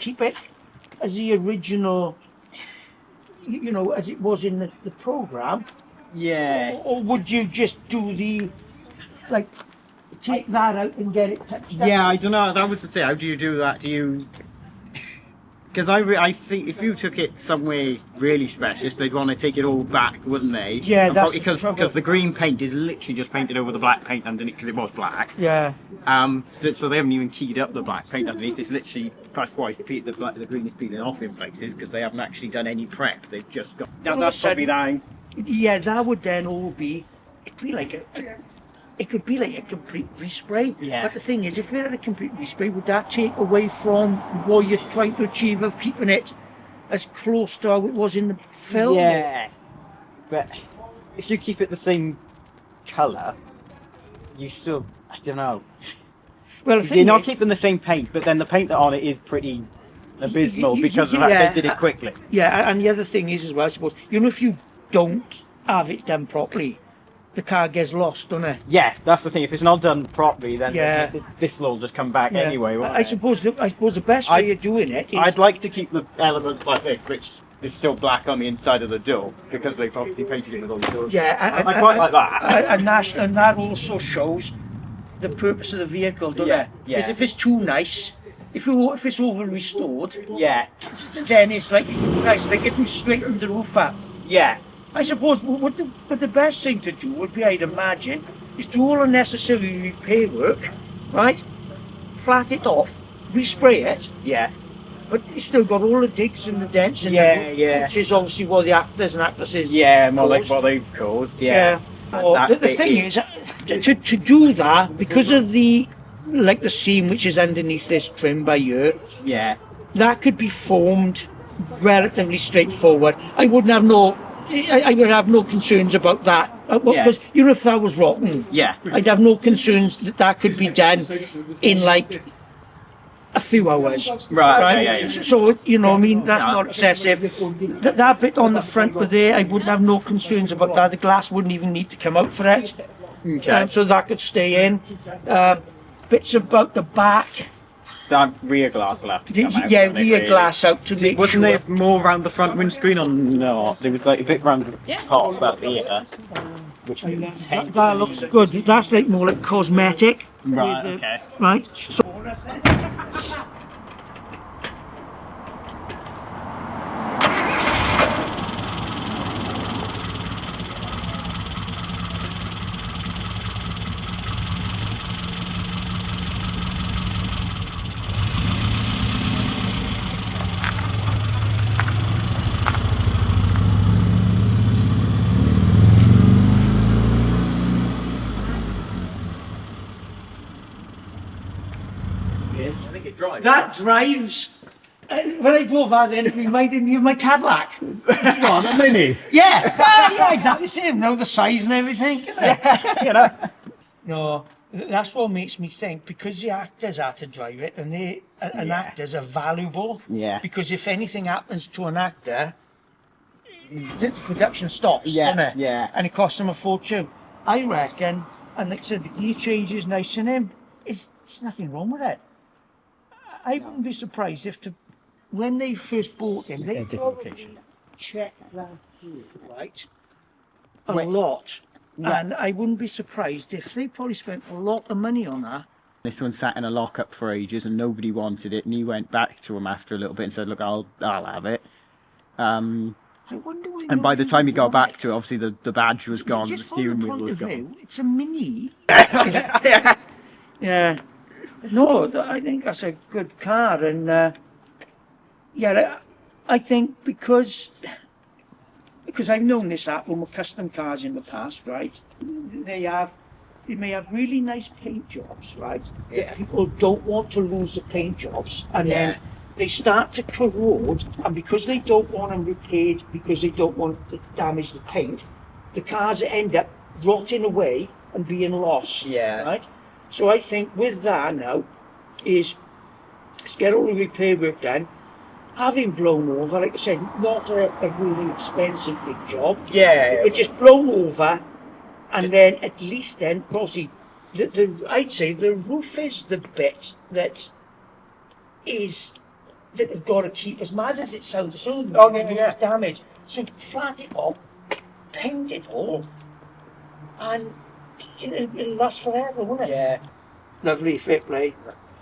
keep it as the original, you know, as it was in the program? Yeah. Or would you just do the, like, take that out and get it touched up? Yeah, I don't know. That was the thing. How do you do that? Do you? Because I think if you took it somewhere really specialist, they'd want to take it all back, wouldn't they? Yeah, And that's because the green paint is literally just painted over the black paint underneath because it was black. Yeah. So they haven't even keyed up the black paint underneath. It's literally that's why the green is peeling off in places because they haven't actually done any prep. They've just got. That's probably that. Yeah, that would then all be. It'd be like it could be like a complete respray. Yeah. But the thing is, if you had a complete respray, would that take away from what you're trying to achieve of keeping it as close to how it was in the film? Yeah. But if you keep it the same colour, you still, I don't know. Well, You're not keeping the same paint, but then the paint on it is pretty abysmal because of that they did it quickly. Yeah, and the other thing is as well, I suppose, you know, if you don't have it done properly, the car gets lost, doesn't it? Yeah, that's the thing. If it's not done properly, then Yeah. this will all just come back anyway. Won't I it? suppose the best way of doing it is... I'd like to keep the elements like this, which is still black on the inside of the door, because they've obviously painted it with all the doors. Yeah, I quite like that. And that also shows the purpose of the vehicle, doesn't it? Yeah. Because if it's too nice, if it's over restored, Yeah, then it's like nice. Like if we straightened the roof up, yeah, I suppose what the best thing to do would be, I'd imagine, is do all unnecessary repair work, right? Flat it off, respray it, yeah. but it's still got all the digs and the dents in Yeah, it, yeah. which is obviously what the actors and actresses Yeah, more like caused. what they've caused. Yeah. Or That the bit thing is, to do that, because of the seam which is underneath this trim by here, Yeah. that could be formed relatively straightforward. I would have no concerns about that. Because you know, if that was rotten, Yeah. I'd have no concerns that could be done in like a few hours. Right. Yeah. So, you know, I mean, that's Yeah. not excessive. That bit on the front with there, I wouldn't have no concerns about that. The glass wouldn't even need to come out for it. Okay. So that could stay in. Bits about the back. That rear glass will have to come out. Yeah, won't it, rear really? glass out to make Wasn't sure. there more around the front windscreen or no? There was like a bit around the top about here, which was That looks good. That's like more like cosmetic. Right, With okay. Right. So, I think it drives. that drives. When I drove that, then it reminded me of my Cadillac. What, a Mini? Yeah, yeah, exactly the same. Now the size and everything. You know. No, that's what makes me think, because the actors had to drive it, and actors are valuable. Yeah. Because if anything happens to an actor, the production stops. Yeah, Doesn't it? yeah. And it costs them a fortune. I reckon, and like I said, the gear change is nice in him. There's nothing wrong with it. I wouldn't be surprised if when they first bought him, they probably checked that through, right? A lot. And I wouldn't be surprised if they probably spent a lot of money on that. This one sat in a lockup for ages and nobody wanted it, and he went back to him after a little bit and said, "Look, I'll have it." I wonder why And by the nobody time he got would back want to it, obviously the badge was gone, the Just from steering the wheel point was of gone. view, it's a Mini. Yeah. No, I think that's a good car, and I think because I've known this happen with custom cars in the past, right? They may have really nice paint jobs, right? Yeah. That people don't want to lose the paint jobs, and then they start to corrode, and because they don't want them repaired, because they don't want to damage the paint, the cars end up rotting away and being lost. Yeah. Right? So I think with that now is, let's get all the repair work done, having blown over, like I said, not a really expensive big job. Yeah. But just blown over, and then at least then, obviously, I'd say the roof is the bit that is that they've got to keep, as mad as it sounds, so Oh, yeah. damage. So flat it up, paint it all, and it'll last forever, won't it? Yeah. Lovely, fair play.